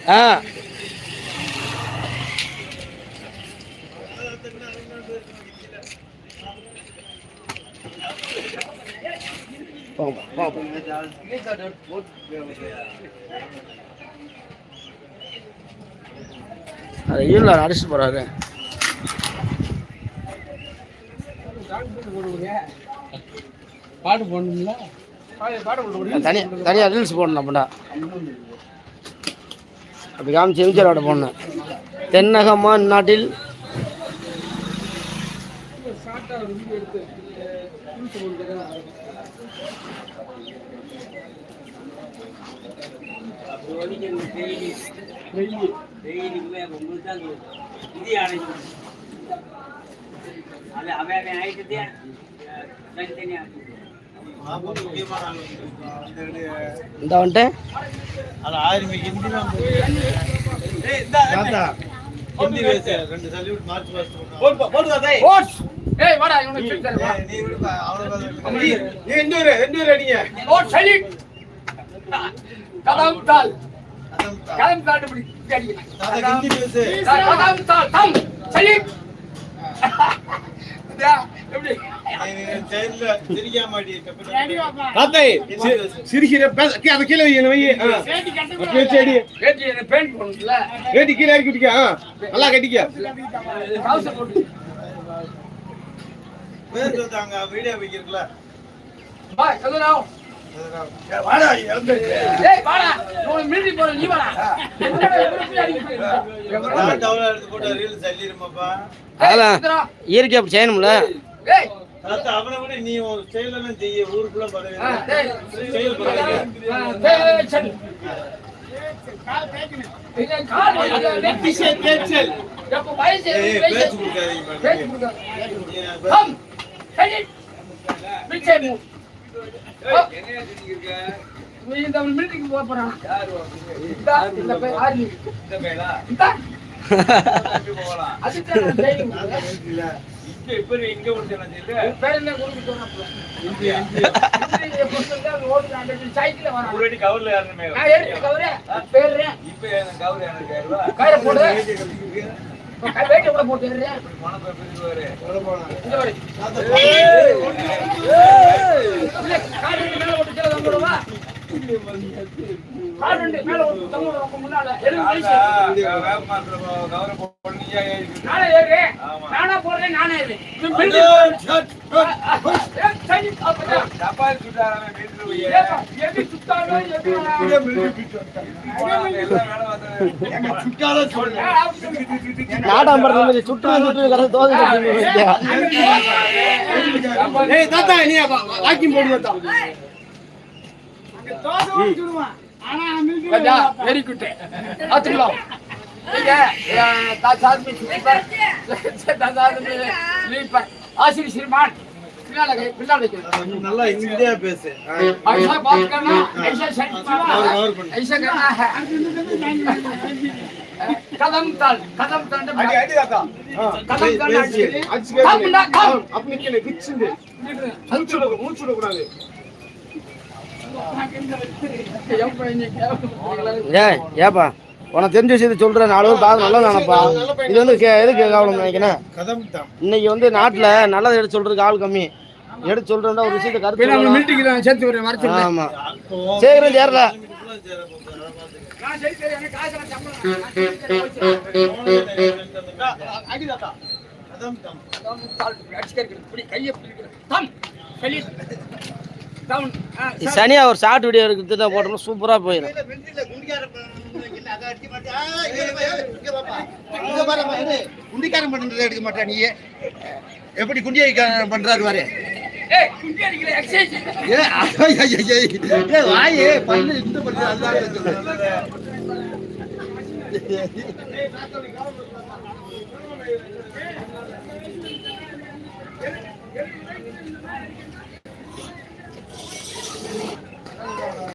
ஆ அது இல்லை அடிச்சுட்டு போறாரு. பாட்டு போடணுங்களா? தனியாக ரீல்ஸ் போடணும் அப்படின்னா அப்படி காமிச்சு எம்ஜிஆரோட போடணும். தென்னகமா நாட்டில் இந்த வந்துட்டு சிரிக்கிற கீழே கீழே இறக்கி நல்லா கட்டிக்க வீடியோ வைக்கிறதுல இயற்கை அப்படி செய்யணும்ல. அவனை விட நீ செயலாம் செய்ய ஊருக்குள்ள நாடாம்பரத்துல சுற்று வெரி குட் ஆசிரி ஸ்ரீமான் நல்லா இந்தியா பேசு ऐसा बात करना ऐसा सेट ऐसा करना है कदम ताल அடி அடி தாத்தா कदम ताल அடிச்சு ना कम अपने के लिए கிச்சிந்து மூச்சுட கூடாது. ஏப்பா உனக்கு தெரிஞ்ச விஷயத்தை சொல்றேன். 4 பேர் பார்த்து நல்லா நினைப்பா. இது வந்து எதுக்கு கவனம் நினைக்கிறேன். இன்னைக்கு வந்து நாட்டுல நல்லதை எடுத்து சொல்றதுக்கு ஆள் கம்மி. எடுத்து சொல்றேன்னா ஒரு விஷயத்தை கருத்து சேர்த்து வரேன். ஆமா சேகரம் சேரல சனியா ஒரு ஷார்ட் வீடியோ எடுத்து போட்டோம்னா சூப்பரா போயிடும். குண்டிக்காரன் பண்றதை எடுக்க மாட்டா நீ எப்படி குண்டியை பண்றாரு பாரு. வாயே பண்ணு இந்த பண்ற